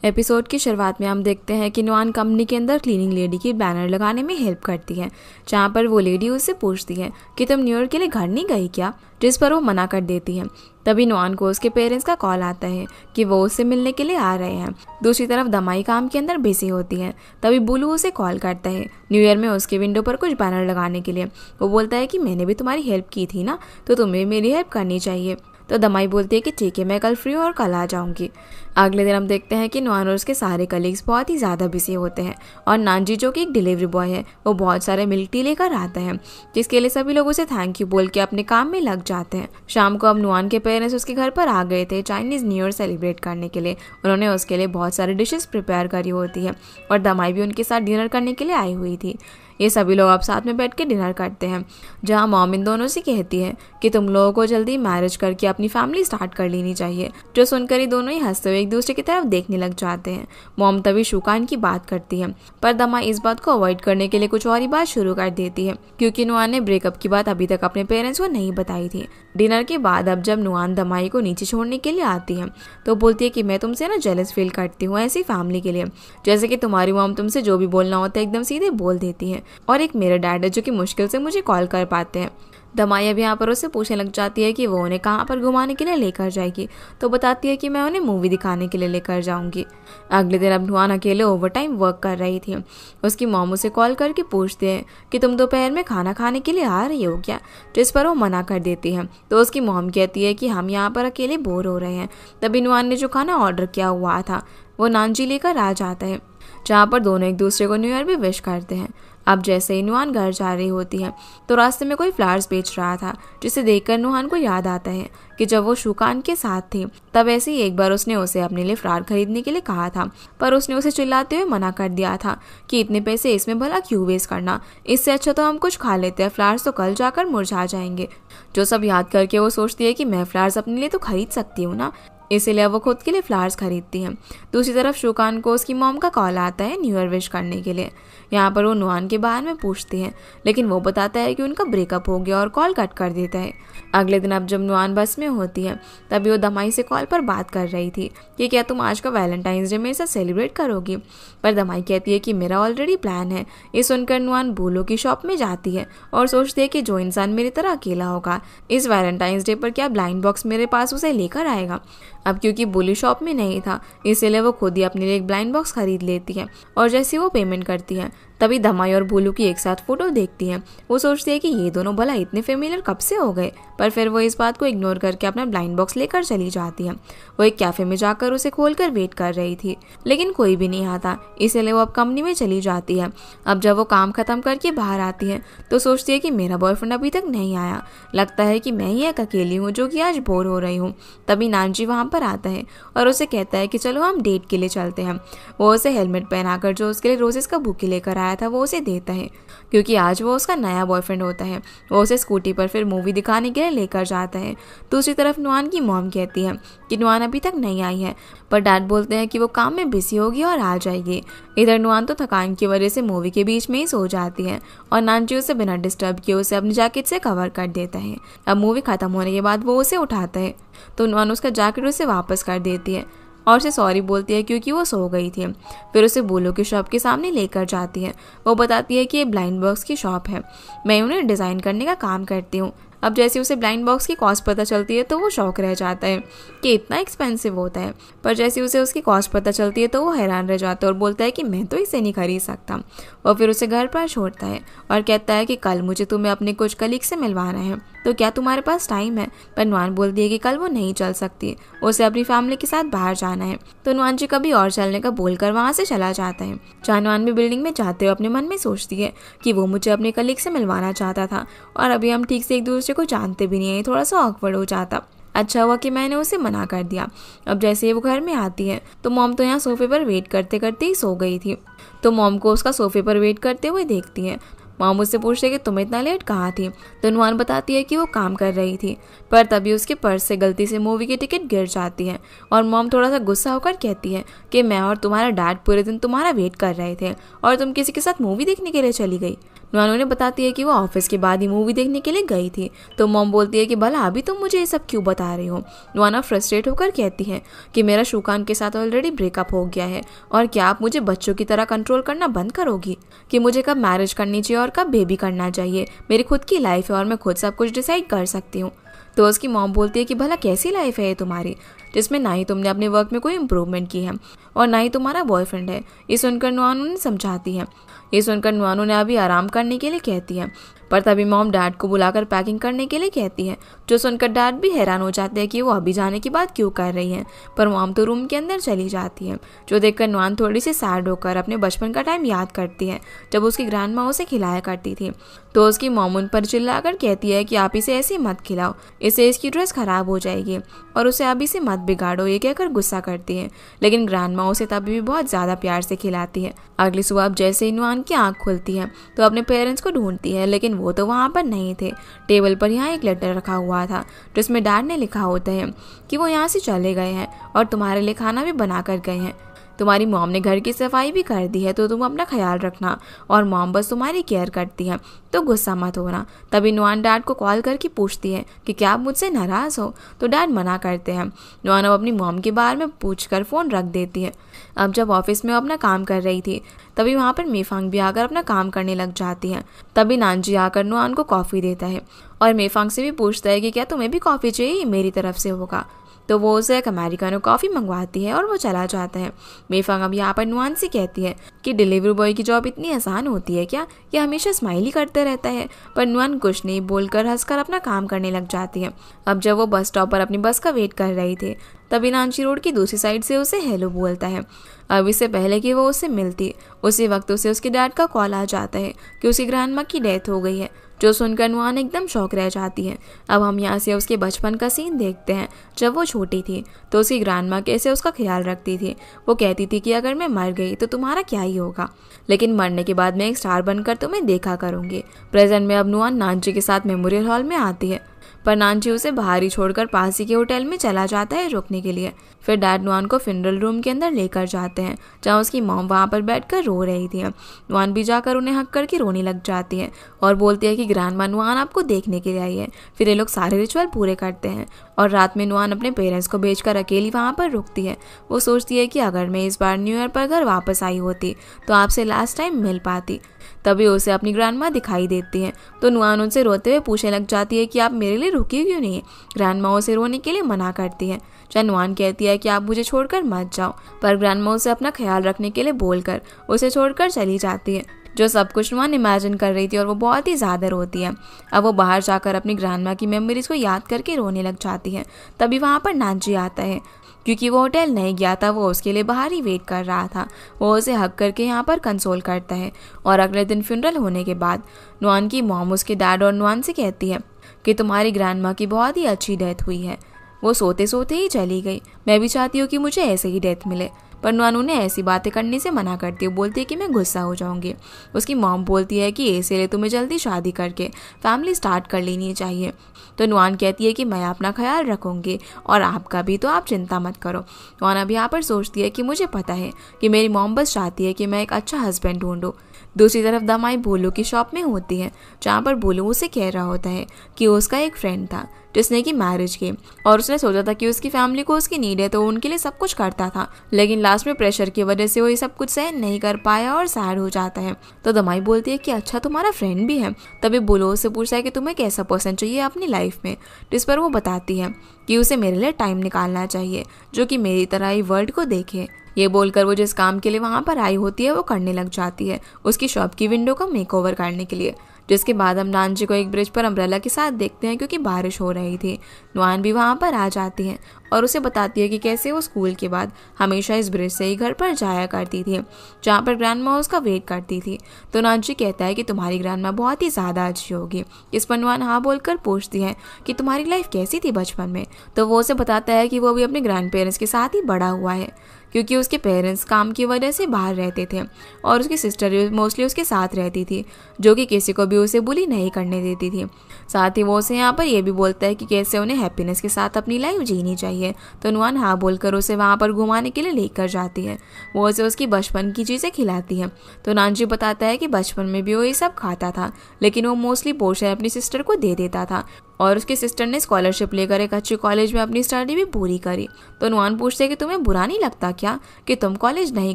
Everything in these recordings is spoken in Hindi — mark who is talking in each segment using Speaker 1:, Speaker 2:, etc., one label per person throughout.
Speaker 1: एपिसोड की शुरुआत में हम देखते हैं कि नुआन कंपनी के अंदर क्लीनिंग लेडी की बैनर लगाने में हेल्प करती है, जहाँ पर वो लेडी उससे पूछती है कि तुम न्यू ईयर के लिए घर नहीं गई क्या, जिस पर वो मना कर देती है। तभी नुआन को उसके पेरेंट्स का कॉल आता है कि वो उससे मिलने के लिए आ रहे हैं। दूसरी तरफ दमाई काम के अंदर बिजी होती है। तभी बुलू उसे कॉल करता है न्यू ईयर में उसके विंडो पर कुछ बैनर लगाने के लिए। वो बोलता है कि मैंने भी तुम्हारी हेल्प की थी ना, तो तुम्हें मेरी हेल्प करनी चाहिए। तो दमाई बोलती है कि ठीक है, मैं कल फ्री हूँ और कल आ जाऊंगी। अगले दिन हम देखते हैं कि नुआन और उसके सारे कलीग्स बहुत ही ज़्यादा बिजी होते हैं और नानजी जो कि एक डिलीवरी बॉय है, वो बहुत सारे मिल्क टी लेकर आता है, जिसके लिए सभी लोग उसे थैंक यू बोल के अपने काम में लग जाते हैं। शाम को अब नुआन के पेरेंट्स उसके घर पर आ गए थे चाइनीज़ न्यू ईयर सेलिब्रेट करने के लिए। उन्होंने उसके लिए बहुत सारे डिशेस प्रिपेयर करी होती है और दमाई भी उनके साथ डिनर करने के लिए आई हुई थी। ये सभी लोग अब साथ में बैठ के डिनर करते हैं, जहाँ मॉम इन दोनों से कहती है कि तुम लोगों को जल्दी मैरिज करके अपनी फैमिली स्टार्ट कर लेनी चाहिए। जो सुनकर ही दोनों ही हंसते हुए एक दूसरे की तरफ देखने लग जाते हैं। मॉम तभी शुकान की बात करती है, पर दमा इस बात को अवॉइड करने के लिए कुछ और ही बात शुरू कर देती है, क्योंकि नुआन ने ब्रेकअप की बात अभी तक अपने पेरेंट्स को नहीं बताई थी। डिनर के बाद अब जब नुआन दमाई को नीचे छोड़ने के लिए आती है तो बोलती है कि मैं तुमसे ना जेलस फील करती हूँ ऐसी फैमिली के लिए, जैसे कि तुम्हारी मॉम तुमसे जो भी बोलना होता है एकदम सीधे बोल देती है, और एक मेरे डैड है जो कि मुश्किल से मुझे कॉल कर पाते हैं। दमाई अब यहाँ पर उससे पूछने लग जाती है कि वो उन्हें कहाँ पर घुमाने के लिए लेकर जाएगी, तो बताती है कि मैं उन्हें मूवी दिखाने के लिए लेकर जाऊंगी। अगले दिन अब नुआन अकेले ओवरटाइम वर्क कर रही थी। उसकी मॉम उसे कॉल करके पूछते हैं कि तुम दोपहर में खाना खाने के लिए आ रही हो क्या, जिस पर वो मना कर देती है। तो उसकी मॉम कहती है कि हम यहाँ पर अकेले बोर हो रहे हैं। तभी नुआन ने जो खाना ऑर्डर किया हुआ था वो नानजी लेकर आ जाता है, जहाँ पर दोनों एक दूसरे को न्यू ईयर भी विश करते हैं। अब जैसे ही नुआन घर जा रही होती है तो रास्ते में कोई फ्लावर्स बेच रहा था, जिसे देखकर नुआन को याद आता है कि जब वो शुकान के साथ थी तब ऐसे ही एक बार उसने उसे अपने लिए फ्लावर खरीदने के लिए कहा था, पर उसने उसे चिल्लाते हुए मना कर दिया था कि इतने पैसे इसमें भला क्यों वेस्ट करना, इससे अच्छा तो हम कुछ खा लेते हैं, फ्लावर्स तो कल जाकर मुरझा जाएंगे। जो सब याद करके वो सोचती है कि मैं फ्लावर्स अपने लिए तो खरीद सकती हूँ ना, इसीलिए वो खुद के लिए फ्लावर्स खरीदती हैं। दूसरी तरफ शुकान को उसकी मॉम का कॉल आता है न्यू ईयर विश करने के लिए। यहाँ पर वो नुआन के बारे में पूछती है, लेकिन वो बताता है कि उनका ब्रेकअप हो गया और कॉल कट कर देता है। अगले दिन अब जब नुआन बस में होती है तभी वो दमाई से कॉल पर बात कर रही थी कि क्या तुम आज का वैलेंटाइंस डे मेरे साथ सेलिब्रेट करोगी, पर दमाई कहती है कि मेरा ऑलरेडी प्लान है। ये सुनकर नुआन बूलो की शॉप में जाती है और सोचती है कि जो इंसान मेरी तरह अकेला होगा इस वैलेंटाइंस डे पर क्या ब्लाइंड बॉक्स मेरे पास उसे लेकर आएगा। अब क्योंकि बुली शॉप में नहीं था इसीलिए वो खुद ही अपने लिए एक ब्लाइंड बॉक्स खरीद लेती है, और जैसे वो पेमेंट करती है तभी दमाई और बुलू की एक साथ फोटो देखती है। वो सोचती है कि ये दोनों भला इतने फेमिलियर कब से हो गए, पर फिर वो इस बात को इग्नोर करके अपना ब्लाइंड बॉक्स लेकर चली जाती है। वो एक कैफे में जाकर उसे खोलकर वेट कर रही थी, लेकिन कोई भी नहीं आता, इसीलिए वो अब कंपनी में चली जाती है। अब जब वो काम खत्म करके बाहर आती है तो सोचती है कि मेरा बॉयफ्रेंड अभी तक नहीं आया, लगता है कि मैं ही एक अकेली हूँ जो कि आज बोर हो रही हूँ। तभी नानजी वहाँ पर आता है और उसे कहता है कि चलो हम डेट के लिए चलते हैं। वो उसे हेलमेट पहनाकर जो उसके लिए रोजेस का बुके लेकर आया था वो उसे देता है, क्योंकि आज वो उसका नया बॉयफ्रेंड होता है। वो उसे स्कूटी पर फिर मूवी दिखाने के लिए लेकर जाता है। दूसरी तरफ नुआन की मॉम कहती है कि नुआन अभी तक नहीं आई है, पर डैड बोलते हैं कि वो काम में बिजी होगी और आ जाएगी। इधर नुआन तो थकान की वजह से मूवी के बीच में ही सो जाती है और नानजी उसे बिना डिस्टर्ब किए उसे अपनी जैकेट से कवर कर देता है। अब मूवी खत्म होने के बाद वो उसे उठाता है तो नुआन उसका जैकेट उसे वापस कर देती है और उसे सॉरी बोलती है क्योंकि वो सो गई थी। फिर उसे बोलो की शॉप के सामने लेकर जाती है। वो बताती है कि ये ब्लाइंड बॉक्स की शॉप है, मैं उन्हें डिज़ाइन करने का काम करती हूँ। अब जैसे उसे ब्लाइंड बॉक्स की कॉस्ट पता चलती है तो वो शौक रह जाता है कि इतना एक्सपेंसिव होता है, पर जैसे उसे उसकी कॉस्ट पता चलती है तो वो हैरान रह जाता है और बोलता है कि मैं तो इसे नहीं खरीद सकता। वो फिर उसे घर पर छोड़ता है और कहता है कि कल मुझे तुम्हें अपने कुछ कलीग से मिलवाना है, तो क्या तुम्हारे पास टाइम है। पर नुआन बोलती है कि कल वो नहीं चल सकती, उसे अपनी फैमिली के साथ बाहर जाना है। तो नुआन जी कभी और चलने का बोलकर वहाँ से चला जाता है। नुआन भी बिल्डिंग में जाते हुए अपने मन में सोचती है कि वो मुझे अपने कलीग से मिलवाना चाहता था और अभी हम ठीक से एक दूसरे को जानते भी नहीं है, थोड़ा सा ऑकवर्ड हो जाता। अच्छा हुआ कि मैंने उसे मना कर दिया। अब जैसे ही वो घर में आती है तो मॉम तो यहाँ सोफे पर वेट करते करते ही सो गई थी, तो मॉम को उसका सोफे पर वेट करते हुए देखती है। मॉम उससे पूछते कि तुम इतना लेट कहाँ थी, तो नुआन बताती है कि वो काम कर रही थी, पर तभी उसके पर्स से गलती से मूवी की टिकट गिर जाती है और मॉम थोड़ा सा गुस्सा होकर कहती है कि मैं और तुम्हारा डैड पूरे दिन तुम्हारा वेट कर रहे थे और तुम किसी के साथ मूवी देखने के लिए चली गई। नुआन उन्हें बताती है कि वो ऑफिस के बाद ही मूवी देखने के लिए गई थी। तो मॉम बोलती है कि भला अभी तुम मुझे ये सब क्यों बता रही हो। नुआन फ्रस्ट्रेट होकर कहती है कि मेरा शुकान के साथ ऑलरेडी ब्रेकअप हो गया है, और क्या आप मुझे बच्चों की तरह कंट्रोल करना बंद करोगी कि मुझे कब मैरिज करनी चाहिए और कब बेबी करना चाहिए। मेरी खुद की लाइफ है और मैं खुद सब कुछ डिसाइड कर सकती हूँ। तो उसकी मॉम बोलती है कि भला कैसी लाइफ है ये तुम्हारी, जिसमें ना ही तुमने अपने वर्क में कोई इम्प्रूवमेंट की है और ना ही तुम्हारा बॉयफ्रेंड है। ये सुनकर नुआन उन्हें समझाती है। ये सुनकर नुआन उन्हें अभी आराम करने के लिए कहती है, पर तभी मॉम डैड को बुलाकर पैकिंग करने के लिए कहती है, जो सुनकर डैड भी हैरान हो जाते हैं कि वो अभी जाने की बात क्यों कर रही है। पर मॉम तो रूम के अंदर चली जाती है, जो देखकर नुआन थोड़ी सी सैड होकर अपने बचपन का टाइम याद करती है जब उसकी ग्रैंडमा उसे खिलाया करती थी। तो उसकी मॉम उन पर चिल्लाकर कहती है कि आप इसे ऐसे मत खिलाओ, इससे इसकी ड्रेस खराब हो जाएगी और उसे अभी से मत बिगाड़ो, ये कहकर गुस्सा करती है। लेकिन ग्रैंडमा उसे तभी भी बहुत ज़्यादा प्यार से खिलाती है। अगली सुबह अब जैसे ही नुआन की आँख खुलती है तो अपने पेरेंट्स को ढूंढती है, लेकिन वो तो वहाँ पर नहीं थे। टेबल पर यहाँ एक लेटर रखा हुआ था जिसमें डैड ने लिखा होता है कि वो यहाँ से चले गए हैं और तुम्हारे लिए खाना भी बना कर गए हैं। तुम्हारी मॉम ने घर की सफाई भी कर दी है, तो तुम अपना ख्याल रखना, और मॉम बस तुम्हारी केयर करती है, तो गुस्सा मत होना। तभी नुआन डैड को कॉल करके पूछती है कि क्या आप मुझसे नाराज़ हो, तो डैड मना करते हैं। नुआन अब अपनी मॉम के बारे में पूछकर फ़ोन रख देती है। अब जब ऑफिस में अपना काम कर रही थी तभी वहाँ पर मेफांग भी आकर अपना काम करने लग जाती है। तभी नानजी आकर नुआन को कॉफ़ी देता है और मेफांग से भी पूछता है कि क्या तुम्हें भी कॉफ़ी चाहिए, मेरी तरफ से होगा। तो वो उसे एक अमेरिकानो कॉफ़ी मंगवाती है और वो चला जाता है। मेफांग अब यहाँ पर नुआन से कहती है कि डिलीवरी बॉय की जॉब इतनी आसान होती है क्या, ये हमेशा स्माइल ही करते रहता है। पर नुआन कुछ नहीं बोलकर हंसकर अपना काम करने लग जाती है। अब जब वो बस स्टॉप पर अपनी बस का वेट कर रही थी तभी नानची रोड की दूसरी साइड से उसे हेलो बोलता है। अब इससे पहले कि वो उससे मिलती उसी वक्त उसे उसके डैड का कॉल आ जाता है कि उसकी ग्रैंडमा की डेथ हो गई है, जो सुनकर नुआन एकदम शौक रह जाती है। अब हम यहाँ से उसके बचपन का सीन देखते हैं। जब वो छोटी थी तो उसकी ग्रैंडमा कैसे उसका ख्याल रखती थी। वो कहती थी कि अगर मैं मर गई तो तुम्हारा क्या ही होगा, लेकिन मरने के बाद मैं एक स्टार बनकर तुम्हें देखा करूँगी। प्रेजेंट में अब नुआन नानजी के साथ मेमोरियल हॉल में आती है, पर नानजी उसे बाहर ही छोड़कर पास ही के होटल में चला जाता है रुकने के लिए। फिर डैड नुआन को फ्यूनरल रूम के अंदर लेकर जाते हैं जहाँ उसकी मॉम वहाँ पर बैठकर रो रही थी। नुआन भी जाकर उन्हें हक करके रोने लग जाती है और बोलती है कि ग्रैंडमा नुआन आपको देखने के लिए आई है। फिर ये लोग सारे रिचुअल पूरे करते हैं और रात में नुआन अपने पेरेंट्स को भेजकर अकेली वहाँ पर रुकती है। वो सोचती है कि अगर मैं इस बार न्यू ईयर पर घर वापस आई होती तो आपसे लास्ट टाइम मिल पाती। तभी उसे अपनी ग्रैंडमा दिखाई देती है तो नुआन उनसे रोते हुए पूछने लग जाती है कि आप मेरे लिए रुकी क्यों नहीं। ग्रैंडमा उसे रोने के लिए मना करती है। नुआन कहती है कि आप मुझे छोड़कर मत जाओ, पर ग्रैंडमा उसे अपना ख्याल रखने के लिए बोलकर उसे छोड़कर चली जाती है। जो सब कुछ नुआन इमेजिन कर रही थी और वो बहुत ही ज़्यादा रोती है। अब वो बाहर जाकर अपनी ग्रैंडमा की मेमोरीज को याद करके रोने लग जाती है। तभी वहाँ पर नानजी आता है। क्योंकि वो होटल नहीं गया था, वो उसके लिए बाहर ही वेट कर रहा था। वो उसे हक करके यहाँ पर कंसोल करता है और अगले दिन फ्यूनरल होने के बाद नुआन की मॉम उसके डैड और नुआन से कहती है कि तुम्हारी ग्रैंडमा की बहुत ही अच्छी डेथ हुई है, वो सोते सोते ही चली गई। मैं भी चाहती हूँ कि मुझे ऐसे ही डेथ मिले, पर नुआन उन्हें ऐसी बातें करने से मना करती है। बोलती है कि मैं गुस्सा हो जाऊंगी। उसकी मॉम बोलती है कि इसीलिए तुम्हें जल्दी शादी करके फैमिली स्टार्ट कर लेनी चाहिए। तो नुआन कहती है कि मैं अपना ख्याल रखूंगी और आपका भी, तो आप चिंता मत करो। नुआन अब यहाँ पर सोचती है कि मुझे पता है कि मेरी मॉम बस चाहती है कि मैं एक अच्छा हस्बैंड ढूंढूं। दूसरी तरफ दमाई बोलू की शॉप में होती है जहाँ पर बोलू उसे कह रहा होता है कि उसका एक फ्रेंड था जिसने की मैरिज की और उसने सोचा था कि उसकी फैमिली को उसकी नीड है तो उनके लिए सब कुछ करता था, लेकिन लास्ट में प्रेशर की वजह से वो ये सब कुछ सहन नहीं कर पाया और सैड हो जाता है। तो दमाई बोलती है कि अच्छा तुम्हारा फ्रेंड भी है। तभी बोलो उससे पूछता है कि तुम्हें कैसा पर्सन चाहिए अपनी लाइफ में, जिस पर वो बताती है कि उसे मेरे लिए टाइम निकालना चाहिए जो कि मेरी तरह ही वर्ल्ड को देखे। ये बोलकर वो जिस काम के लिए वहाँ पर आई होती है वो करने लग जाती है, उसकी शॉप की विंडो का मेकओवर करने के लिए। जिसके बाद हम नानजी को एक ब्रिज पर अम्ब्रेला के साथ देखते हैं क्योंकि बारिश हो रही थी। नुआन भी वहाँ पर आ जाती है और उसे बताती है कि कैसे वो स्कूल के बाद हमेशा इस ब्रिज से ही घर पर जाया करती थी जहाँ पर ग्रैंडमा उसका वेट करती थी। तो नानजी कहता है कि तुम्हारी ग्रैंडमा बहुत ही ज़्यादा अच्छी होगी। इस पर नुआन हाँ बोलकर पूछती है कि तुम्हारी लाइफ कैसी थी बचपन में। तो वो उसे बताता है कि वो भी अपने ग्रैंड पेरेंट्स के साथ ही बड़ा हुआ है क्योंकि उसके पेरेंट्स काम की वजह से बाहर रहते थे और उसकी सिस्टर मोस्टली उसके साथ रहती थी, जो कि किसी को भी उसे बुली नहीं करने देती थी। साथ ही वो उसे यहाँ पर यह भी बोलता है कि कैसे उन्हें हैप्पीनेस के साथ अपनी लाइफ जीनी चाहिए। तो नुआन हाँ बोलकर उसे वहाँ पर घुमाने के लिए लेकर जाती है। वो उसे उसकी बचपन की चीज़ें खिलाती है। तो नानजी बताता है कि बचपन में भी वो ये सब खाता था, लेकिन वो मोस्टली पोर्शन अपनी सिस्टर को दे देता था और उसकी सिस्टर ने स्कॉलरशिप लेकर एक अच्छे कॉलेज में अपनी स्टडी भी पूरी करी। तो नुआन पूछते हैं कि तुम्हें बुरा नहीं लगता क्या कि तुम कॉलेज नहीं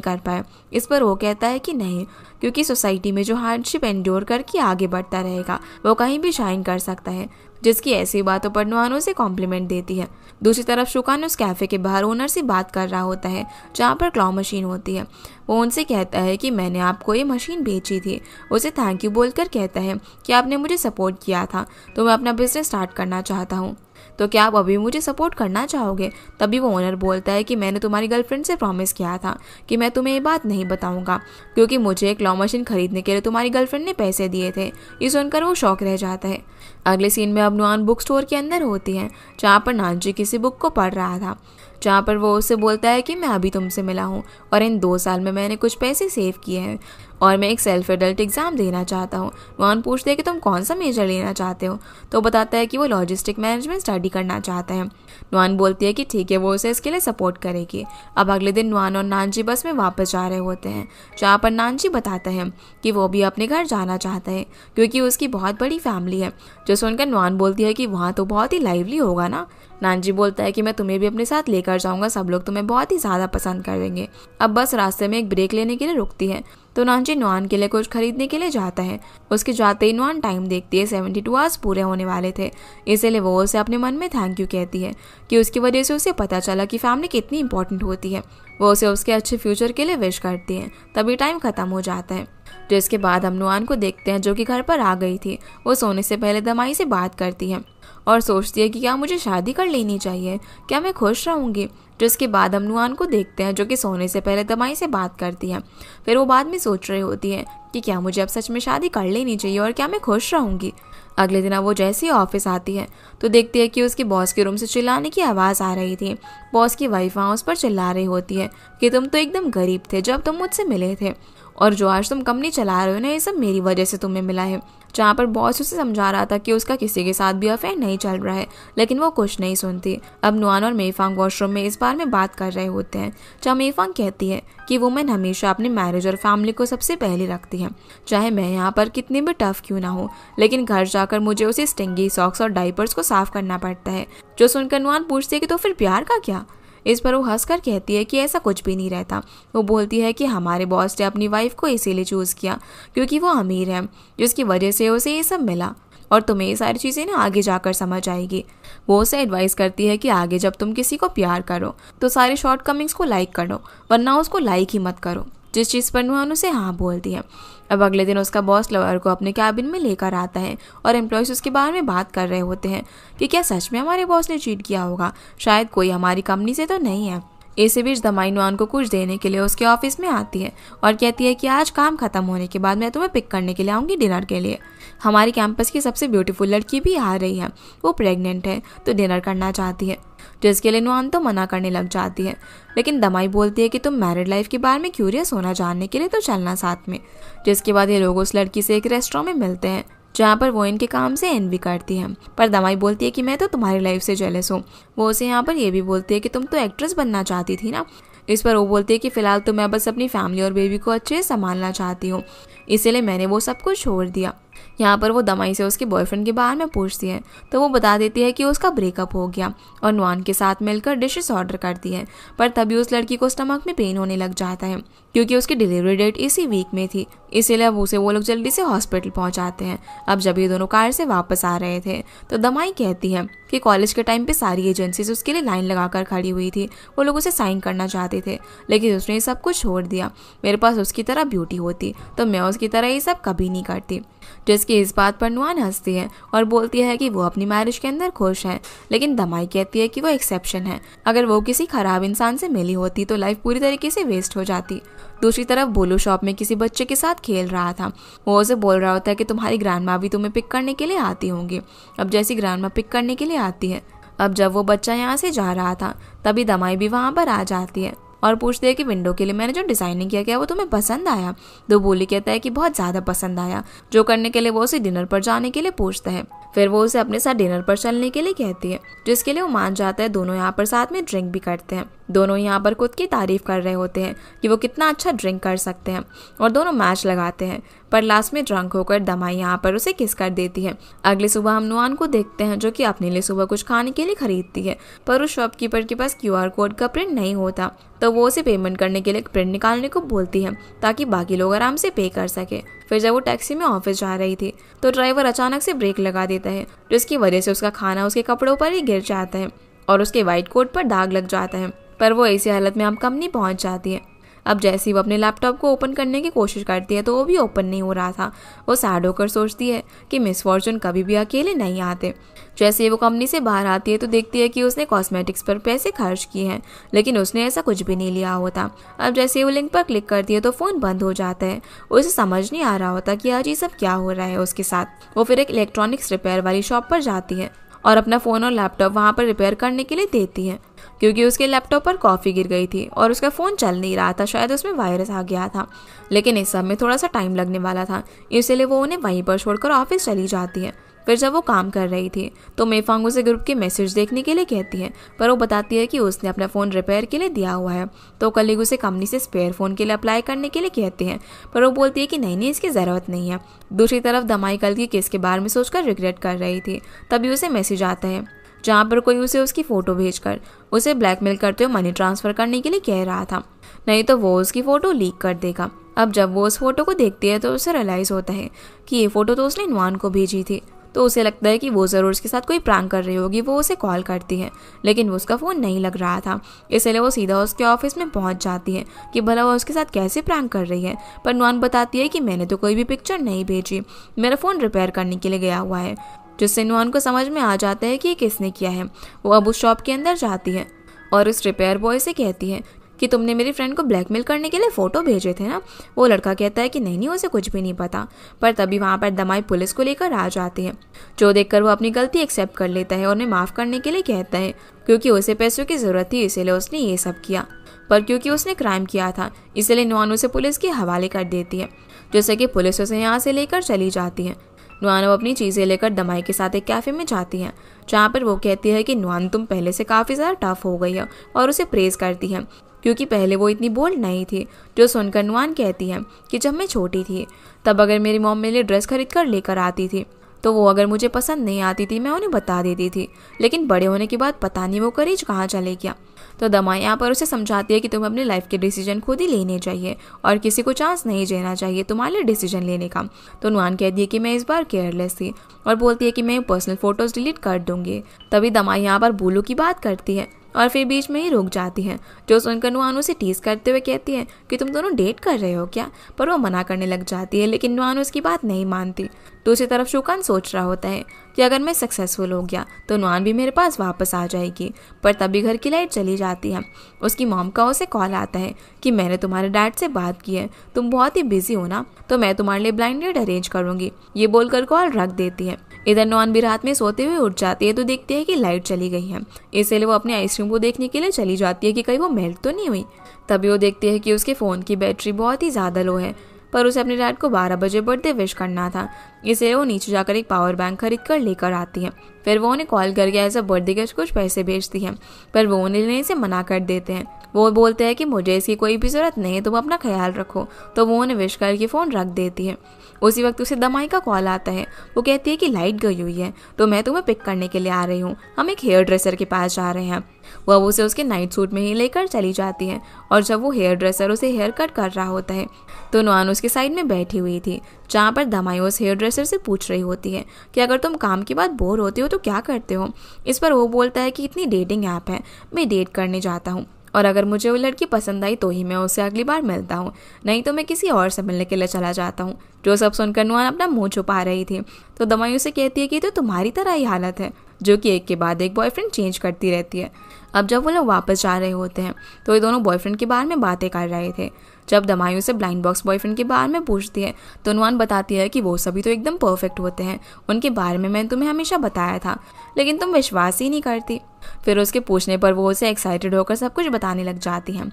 Speaker 1: कर पाए। इस पर वो कहता है कि नहीं, क्योंकि सोसाइटी में जो हार्डशिप एंड्योर करके आगे बढ़ता रहेगा वो कहीं भी शाइन कर सकता है। जिसकी ऐसी बातों पर नुआन उसे कॉम्प्लीमेंट देती है। दूसरी तरफ शुकान उस कैफ़े के बाहर ओनर से बात कर रहा होता है जहाँ पर क्लॉ मशीन होती है। वो उनसे कहता है कि मैंने आपको ये मशीन बेची थी। उसे थैंक यू बोलकर कहता है कि आपने मुझे सपोर्ट किया था, तो मैं अपना बिजनेस स्टार्ट करना चाहता हूँ, तो क्या आप अभी मुझे सपोर्ट करना चाहोगे। तभी वो ओनर बोलता है कि मैंने तुम्हारी गर्लफ्रेंड से प्रॉमिस किया था कि मैं तुम्हें ये बात नहीं बताऊंगा, क्योंकि मुझे एक क्लॉ मशीन खरीदने के लिए तुम्हारी गर्लफ्रेंड ने पैसे दिए थे। ये सुनकर वो शौक रह जाता है। अगले सीन में अब नुआन बुक स्टोर के अंदर होती है जहाँ पर नानजी किसी बुक को पढ़ रहा था, जहाँ पर वो उससे बोलता है कि मैं अभी तुमसे मिला हूँ और इन 2 साल में मैंने कुछ पैसे सेव किए हैं और मैं एक सेल्फ एडल्ट एग्ज़ाम देना चाहता हूँ। नुआन पूछते हैं कि तुम कौन सा मेजर लेना चाहते हो। तो बताता है कि वो लॉजिस्टिक मैनेजमेंट स्टडी करना चाहता है। नुआन बोलती है कि ठीक है, वो उसे इसके लिए सपोर्ट करेगी। अब अगले दिन नुआन और नानजी बस में वापस जा रहे होते हैं, जहाँ पर नानजी बताता है कि वो भी अपने घर जाना चाहता है क्योंकि उसकी बहुत बड़ी फैमिली है। जो सुनकर नुआन बोलती है कि वहाँ तो बहुत ही लाइवली होगा ना। नानजी बोलता है कि मैं तुम्हें भी अपने साथ लेकर जाऊंगा, सब लोग तुम्हें बहुत ही ज़्यादा पसंद कर देंगे। अब बस रास्ते में एक ब्रेक लेने के लिए रुकती है, तो नानजी नुआन के लिए कुछ खरीदने के लिए जाता है। उसके जाते ही नुआन टाइम देखती है, 72 आवर्स पूरे होने वाले थे। इसलिए वो उसे अपने मन में थैंक यू कहती है कि उसकी वजह से उसे पता चला कि फैमिली कितनी इंपॉर्टेंट होती है। वो उसे उसके अच्छे फ्यूचर के लिए विश करती है। तभी टाइम खत्म हो जाता है। जिसके बाद हम नुआन को देखते हैं जो कि घर पर आ गई थी। वो सोने से पहले दमाई से बात करती है और सोचती है कि क्या मुझे शादी कर लेनी चाहिए, क्या मैं खुश रहूँगी। जिसके बाद हम नुआन को देखते हैं जो कि सोने से पहले दमाई से बात करती है। फिर वो बाद में सोच रही होती है कि क्या मुझे अब सच में शादी कर लेनी चाहिए और क्या मैं खुश रहूँगी। अगले दिन वो जैसे ही ऑफिस आती है तो देखती है कि उसके बॉस के रूम से चिल्लाने की आवाज़ आ रही थी। बॉस की वाइफ वहाँ उस पर चिल्ला रही होती है कि तुम तो एकदम गरीब थे जब तुम मुझसे मिले थे और जो आज तुम कंपनी चला रहे हो ना, ये सब मेरी वजह से तुम्हें मिला है। जहाँ पर बॉस उसे समझा रहा था कि उसका किसी के साथ भी अफेयर नहीं चल रहा है, लेकिन वो कुछ नहीं सुनती। अब नुआन और मेफांग वॉशरूम में इस बारे में बात कर रहे होते हैं, जहाँ मेफांग कहती है कि वुमेन हमेशा अपने मैरिज और फैमिली को सबसे पहले रखती है, चाहे मैं यहाँ पर कितनी भी टफ क्यों ना हो, लेकिन घर जाकर मुझे उसे स्टिंगी सॉक्स और डाइपर्स को साफ करना पड़ता है। जो सुनकर नुआन पूछती है कि तो फिर प्यार का क्या। इस पर वो हंसकर कहती है कि ऐसा कुछ भी नहीं रहता। वो बोलती है कि हमारे बॉस ने अपनी वाइफ को इसीलिए चूज़ किया क्योंकि वो अमीर है, जिसकी वजह से उसे ये सब मिला और तुम्हें ये सारी चीज़ें ना आगे जाकर समझ आएगी। वो उसे एडवाइस करती है कि आगे जब तुम किसी को प्यार करो तो सारी शॉर्टकमिंग्स को लाइक करो, वरना उसको लाइक ही मत करो। जिस चीज़ पर नुआन उसे हाँ बोलती है। अब अगले दिन उसका बॉस लवर को अपने कैबिन में लेकर आता है और एम्प्लॉयज उसके बारे में बात कर रहे होते हैं कि क्या सच में हमारे बॉस ने चीट किया होगा, शायद कोई हमारी कंपनी से तो नहीं है। इसी बीच दमाई नुआन को कुछ देने के लिए उसके ऑफिस में आती है और कहती है कि आज काम खत्म होने के बाद मैं तुम्हें पिक करने के लिए आऊँगी डिनर के लिए। हमारी कैंपस की सबसे ब्यूटीफुल लड़की भी आ रही है, वो प्रेग्नेंट है तो डिनर करना चाहती है। जिसके लिए नुआन तो मना करने लग जाती है, लेकिन दमाई बोलती है कि तुम मैरिड लाइफ के बारे में क्यूरियस होना जानने के लिए तो चलना साथ में। जिसके बाद ये लोग उस लड़की से एक रेस्टोरेंट में मिलते हैं जहाँ पर वो इनके काम से एनवी करती है, पर दमाई बोलती है कि मैं तो तुम्हारी लाइफ से जेलस हूँ। वो उसे यहाँ पर ये भी बोलती है कि तुम तो एक्ट्रेस बनना चाहती थी ना। इस पर वो बोलती है कि फिलहाल तो मैं बस अपनी फैमिली और बेबी को अच्छे से संभालना चाहती हूँ, इसीलिए मैंने वो सब कुछ छोड़ दिया। यहाँ पर वो दमाई से उसके बॉयफ्रेंड के बारे में पूछती है तो वो बता देती है कि उसका ब्रेकअप हो गया और नुआन के साथ मिलकर डिशेस ऑर्डर करती है। पर तभी उस लड़की को स्टमक में पेन होने लग जाता है क्योंकि उसकी डिलीवरी डेट इसी वीक में थी, इसीलिए अब उसे वो लोग जल्दी से हॉस्पिटल पहुंचाते हैं। अब जब ये दोनों कार से वापस आ रहे थे तो दमाई कहती है कि कॉलेज के टाइम पे सारी एजेंसीज उसके लिए लाइन लगाकर खड़ी हुई थी, वो लोग उसे साइन करना चाहते थे, लेकिन उसने सब कुछ छोड़ दिया। मेरे पास उसकी तरह ब्यूटी होती तो मैं उसकी तरह ये सब कभी नहीं करती। जिसकी इस बात पर नुआन हंसती है और बोलती है कि वो अपनी मैरिज के अंदर खुश है, लेकिन दमाई कहती है कि वो एक्सेप्शन है, अगर वो किसी खराब इंसान से मिली होती तो लाइफ पूरी तरीके से वेस्ट हो जाती। दूसरी तरफ बोलू शॉप में किसी बच्चे के साथ खेल रहा था। वो उसे बोल रहा होता है कि तुम्हारी ग्रैंडमा भी तुम्हें पिक करने के लिए आती होंगी। अब जैसी ग्रैंडमा पिक करने के लिए आती है, अब जब वो बच्चा यहाँ से जा रहा था तभी दमाई भी वहाँ पर आ जाती है। और पूछती है कि विंडो के लिए मैंने जो डिजाइनिंग किया क्या वो तुम्हें पसंद आया। तो बोली कहता है कि बहुत ज्यादा पसंद आया, जो करने के लिए वो उसे डिनर पर जाने के लिए पूछता है। फिर वो उसे अपने साथ डिनर पर चलने के लिए कहती है, जिसके लिए वो मान जाता है। दोनों यहाँ पर साथ में ड्रिंक भी करते हैं। दोनों यहाँ पर खुद की तारीफ कर रहे होते हैं कि वो कितना अच्छा ड्रिंक कर सकते हैं और दोनों मैच लगाते हैं। पर लास्ट में ड्रंक होकर दमाई यहाँ पर उसे किस कर देती है। अगली सुबह हम नुआन को देखते हैं जो कि अपने लिए सुबह कुछ खाने के लिए खरीदती है, पर उस शॉपकीपर के पास QR कोड का प्रिंट नहीं होता। तो वो उसे पेमेंट करने के लिए प्रिंट निकालने को बोलती है ताकि बाकी लोग आराम से पे कर सके। फिर जब वो टैक्सी में ऑफिस जा रही थी तो ड्राइवर अचानक से ब्रेक लगा देता है, जिसकी वजह से उसका खाना उसके कपड़ों पर ही गिर जाता है और उसके वाइट कोट पर दाग लग जाता है। पर वो ऐसी हालत में हम कंपनी पहुंच जाती है। अब जैसे ही वो अपने लैपटॉप को ओपन करने की कोशिश करती है तो वो भी ओपन नहीं हो रहा था। वो सैड होकर सोचती है कि मिस फॉर्चून कभी भी अकेले नहीं आते। जैसे ही वो कंपनी से बाहर आती है तो देखती है कि उसने कॉस्मेटिक्स पर पैसे खर्च किए हैं, लेकिन उसने ऐसा कुछ भी नहीं लिया होता। अब जैसे ही वो लिंक पर क्लिक करती है तो फ़ोन बंद हो जाता है। उसे समझ नहीं आ रहा होता कि आज ये सब क्या हो रहा है उसके साथ। वो फिर एक इलेक्ट्रॉनिक्स रिपेयर वाली शॉप पर जाती है और अपना फ़ोन और लैपटॉप वहाँ पर रिपेयर करने के लिए देती है, क्योंकि उसके लैपटॉप पर कॉफ़ी गिर गई थी और उसका फ़ोन चल नहीं रहा था। शायद उसमें वायरस आ गया था, लेकिन इस सब में थोड़ा सा टाइम लगने वाला था, इसलिए वो उन्हें वहीं पर छोड़कर ऑफिस चली जाती है। फिर जब वो काम कर रही थी तो मेफांग उसे ग्रुप के मैसेज देखने के लिए कहती है, पर वो बताती है कि उसने अपना फ़ोन रिपेयर के लिए दिया हुआ है। तो कलीग उसे कंपनी से स्पेयर फ़ोन के लिए अप्लाई करने के लिए कहते हैं, पर वो बोलती है कि नहीं इसकी ज़रूरत नहीं है। दूसरी तरफ दमाई कल की केस के बारे में सोचकर रिग्रेट कर रही थी। तभी उसे मैसेज आता है जहाँ पर कोई उसे उसकी फ़ोटो भेजकर उसे ब्लैकमेल करते हुए मनी ट्रांसफ़र करने के लिए कह रहा था, नहीं तो वो उसकी फ़ोटो लीक कर देगा। अब जब वो उस फोटो को देखती है तो उसे रियलाइज़ होता है कि ये फ़ोटो तो उसने नुआन को भेजी थी। तो उसे लगता है कि वो ज़रूर उसके साथ कोई प्रैंक कर रही होगी। वो उसे कॉल करती है, लेकिन वो उसका फ़ोन नहीं लग रहा था, इसलिए वो सीधा उसके ऑफिस में पहुंच जाती है कि भला वो उसके साथ कैसे प्रैंक कर रही है। पर नुआन बताती है कि मैंने तो कोई भी पिक्चर नहीं भेजी, मेरा फ़ोन रिपेयर करने के लिए गया हुआ है, जिससे नुआन को समझ में आ जाता है कि ये किसने किया है। वो अब उस शॉप के अंदर जाती है और उस रिपेयर बॉय से कहती है कि तुमने मेरी फ्रेंड को ब्लैकमेल करने के लिए फ़ोटो भेजे थे ना। वो लड़का कहता है कि नहीं उसे कुछ भी नहीं पता। पर तभी वहाँ पर दमाई पुलिस को लेकर आ जाती है, जो देखकर वो अपनी गलती एक्सेप्ट कर लेता है और उन्हें माफ़ करने के लिए कहता है, क्योंकि उसे पैसों की ज़रूरत थी इसलिए उसने ये सब किया। पर क्योंकि उसने क्राइम किया था इसलिए नुआन उसे पुलिस के हवाले कर देती है, जैसे कि पुलिस उसे यहाँ से लेकर चली जाती है। नुआन अपनी चीज़ें लेकर दमाई के साथ एक कैफ़े में जाती है, जहाँ पर वो कहती है कि नुआन तुम पहले से काफ़ी ज़्यादा टफ हो गई है, और उसे प्रेज़ करती है क्योंकि पहले वो इतनी बोल्ड नहीं थी। जो सुनकर नुआन कहती है कि जब मैं छोटी थी तब अगर मेरी मॉम मेरे लिए ड्रेस खरीद कर लेकर आती थी तो वो अगर मुझे पसंद नहीं आती थी मैं उन्हें बता देती थी, लेकिन बड़े होने के बाद पता नहीं वो करेज कहाँ चले गया। तो दमाई यहाँ पर उसे समझाती है कि तुम्हें अपनी लाइफ के डिसीजन खुद ही लेने चाहिए और किसी को चांस नहीं देना चाहिए तुम्हारे लिए डिसीजन लेने का। तो नुआन कहती है कि मैं इस बार केयरलेस थी और बोलती है कि मैं पर्सनल फोटोज डिलीट कर दूंगी। तभी दमाई यहाँ पर बूलू की बात करती है और फिर बीच में ही रुक जाती है, जो सुनकर नुआन उसे टीज करते हुए कहती है कि तुम दोनों डेट कर रहे हो क्या। पर वो मना करने लग जाती है, लेकिन नुआन उसकी बात नहीं मानती। दूसरी तरफ शुकान सोच रहा होता है कि अगर मैं सक्सेसफुल हो गया तो नुआन भी मेरे पास वापस आ जाएगी। पर तभी घर की लाइट चली जाती है। उसकी मॉम का उसे कॉल आता है कि मैंने तुम्हारे डैड से बात की है, तुम बहुत ही बिजी हो ना, तो मैं तुम्हारे लिए ब्लाइंड डेट अरेंज करूंगी। ये बोलकर कॉल रख देती है। इधर नुआन भी रात में सोते हुए उठ जाती है तो देखती है कि लाइट चली गई है, इसलिए वो अपने आइसक्रीम को देखने के लिए चली जाती है कि कहीं वो मेल्ट तो नहीं हुई। तभी वो देखती है कि उसके फ़ोन की बैटरी बहुत ही ज़्यादा लो है, पर उसे अपने डैड को 12 बजे बर्थडे विश करना था, इसलिए वो नीचे जाकर एक पावर बैंक खरीद कर लेकर आती है। फिर वो उन्हें कॉल करके एज अ बर्थडे गिफ्ट कुछ पैसे भेजती है, पर वो उन्हें लेने से मना कर देते हैं। वो बोलते हैं कि मुझे इसकी कोई भी ज़रूरत नहीं है, तुम अपना ख्याल रखो। तो वो उन्हें विश करके फ़ोन रख देती है। उसी वक्त उसे दमाई का कॉल आता है। वो कहती है कि लाइट गई हुई है तो मैं तुम्हें पिक करने के लिए आ रही हूँ, हम एक हेयर ड्रेसर के पास जा रहे हैं। वो अब उसे उसके नाइट सूट में ही लेकर चली जाती है, और जब वो हेयर ड्रेसर उसे हेयर कट कर रहा होता है तो नुआन उसके साइड में बैठी हुई थी, जहाँ पर दमाई उस हेयर ड्रेसर से पूछ रही होती है कि अगर तुम काम के बाद बोर होते हो तो क्या करते हो। इस पर वो बोलता है कि इतनी डेटिंग ऐप है, मैं डेट करने जाता हूँ, और अगर मुझे वो लड़की पसंद आई तो ही मैं उससे अगली बार मिलता हूँ, नहीं तो मैं किसी और से मिलने के लिए चला जाता हूँ। जो सब सुनकर नुआन अपना मुंह छुपा रही थी। तो दमाई उसे कहती है कि तो तुम्हारी तरह ही हालत है, जो कि एक के बाद एक बॉयफ्रेंड चेंज करती रहती है। अब जब वो लोग वापस जा रहे होते हैं तो ये दोनों बॉयफ्रेंड के बारे में बातें कर रहे थे। जब दमाई उसे ब्लाइंड बॉक्स बॉयफ्रेंड के बारे में पूछती है तो नुआन बताती है कि वो सभी तो एकदम परफेक्ट होते हैं, उनके बारे में मैंने तुम्हें हमेशा बताया था, लेकिन तुम विश्वास ही नहीं करती। फिर उसके पूछने पर वो उसे एक्साइटेड होकर सब कुछ बताने लग जाती है।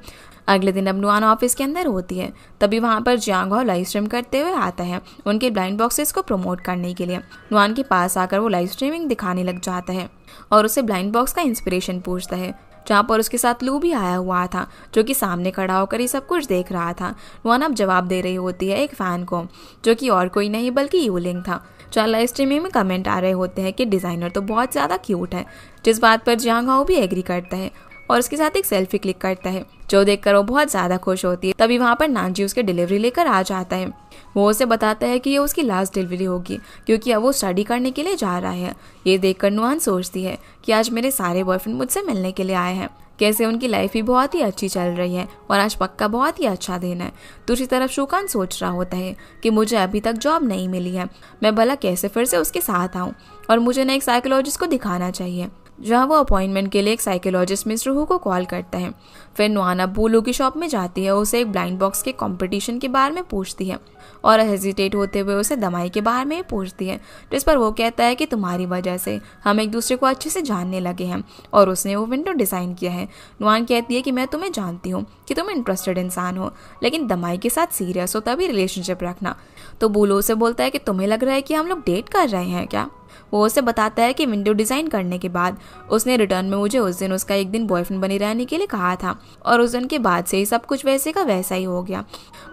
Speaker 1: अगले दिन अब नुआन ऑफिस के अंदर होती है, तभी वहाँ पर जियांग हो लाइव स्ट्रीम करते हुए आता है उनके ब्लाइंड बॉक्सेस को प्रमोट करने के लिए। नुआन के पास आकर वो लाइव स्ट्रीमिंग दिखाने लग जाता है और उसे ब्लाइंड बॉक्स का इंस्पिरेशन पूछता है, जहाँ पर उसके साथ लू भी आया हुआ था, जो कि सामने खड़ा होकर ये सब कुछ देख रहा था। नुआन अब जवाब दे रही होती है एक फैन को, जो कि और कोई नहीं बल्कि यूलिंग था। जहाँ लाइव स्ट्रीमिंग में कमेंट आ रहे होते हैं कि डिज़ाइनर तो बहुत ज़्यादा क्यूट है, जिस बात पर जियांग हाओ भी एग्री करता है और उसके साथ एक सेल्फी क्लिक करता है, जो देखकर वो बहुत ज़्यादा खुश होती है। तभी वहाँ पर नानजी उसके डिलीवरी लेकर आ जाता है। वो उसे बताता है कि ये उसकी लास्ट डिलीवरी होगी, क्योंकि अब वो स्टडी करने के लिए जा रहा है। ये देखकर नुआन सोचती है कि आज मेरे सारे बॉयफ्रेंड मुझसे मिलने के लिए आए हैं, कैसे उनकी लाइफ भी बहुत ही अच्छी चल रही है और आज पक्का बहुत ही अच्छा दिन है। दूसरी तरफ शुकान सोच रहा होता है कि मुझे अभी तक जॉब नहीं मिली है, मैं भला कैसे फिर से उसके साथ आऊँ, और मुझे ना एक साइकोलॉजिस्ट को दिखाना चाहिए। जहाँ वो अपॉइंटमेंट के लिए एक साइकोलॉजिस्ट मिस्टर हू को कॉल करता है। फिर नुआन अब बुलू की शॉप में जाती है, उसे एक ब्लाइंड बॉक्स के कंपटीशन के बारे में पूछती है और हेजिटेट होते हुए उसे दमाई के बारे में पूछती है, जिस पर वो कहता है कि तुम्हारी वजह से हम एक दूसरे को अच्छे से जानने लगे हैं और उसने वो विंडो डिज़ाइन किया है। नुआन कहती है कि मैं तुम्हें जानती हूँ कि तुम इंटरेस्टेड इंसान हो, लेकिन दमाई के साथ सीरियस हो तभी रिलेशनशिप रखना। तो बुलू उसे बोलता है कि तुम्हें लग रहा है कि हम लोग डेट कर रहे हैं क्या। वो उसे बताता है कि विंडो डिज़ाइन करने के बाद उसने रिटर्न में मुझे उस दिन उसका एक दिन बॉयफ्रेंड बनी रहने के लिए कहा था और उस दिन के बाद से ही सब कुछ वैसे का वैसा ही हो गया।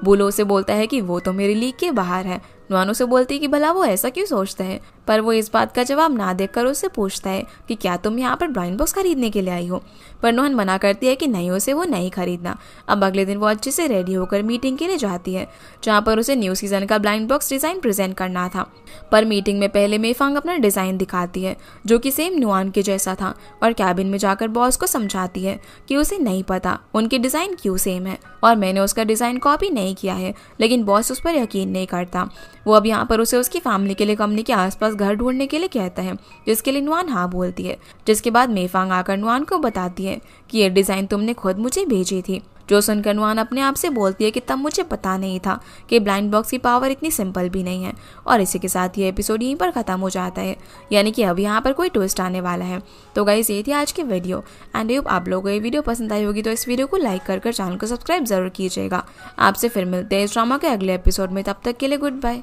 Speaker 1: बुलो उसे बोलता है कि वो तो मेरी लीग के बाहर है। नुआन उसे बोलती है कि भला वो ऐसा क्यों सोचता है, पर वो इस बात का जवाब ना देकर उससे पूछता है कि क्या तुम यहाँ पर ब्लाइंड बॉक्स खरीदने के लिए आई हो, पर नुआन मना करती है कि नहीं, उसे वो नहीं खरीदना। अब अगले दिन वो अच्छे से रेडी होकर मीटिंग के लिए जाती है, जहाँ पर उसे न्यू सीजन का ब्लाइंड बॉक्स डिज़ाइन प्रेजेंट करना था। पर मीटिंग में पहले मेफांग अपना डिज़ाइन दिखाती है, जो कि सेम नुआन के जैसा था, और कैबिन में जाकर बॉस को समझाती है कि उसे नहीं पता उनके डिज़ाइन क्यों सेम है और मैंने उसका डिज़ाइन कॉपी नहीं किया है, लेकिन बॉस उस पर यकीन नहीं करता। वो अब यहाँ पर उसे उसकी फैमिली के लिए कंपनी के आसपास घर ढूंढने के लिए कहता है, जिसके लिए नुआन हाँ बोलती है। जिसके बाद मेफांग आकर नुआन को बताती है कि ये डिज़ाइन तुमने खुद मुझे भेजी थी, जो सुनकर नुआन अपने आप से बोलती है कि तब मुझे पता नहीं था कि ब्लाइंड बॉक्स की पावर इतनी सिंपल भी नहीं है। और इसी के साथ ये एपिसोड यहीं पर ख़त्म हो जाता है, यानी कि अब यहाँ पर कोई ट्विस्ट आने वाला है। तो गाइस, ये थी आज की वीडियो एंड होप आप लोगों को ये वीडियो पसंद आई होगी, तो इस वीडियो को लाइक कर चैनल को सब्सक्राइब जरूर कीजिएगा। आपसे फिर मिलते हैं इस ड्रामा के अगले एपिसोड में, तब तक के लिए गुड बाय।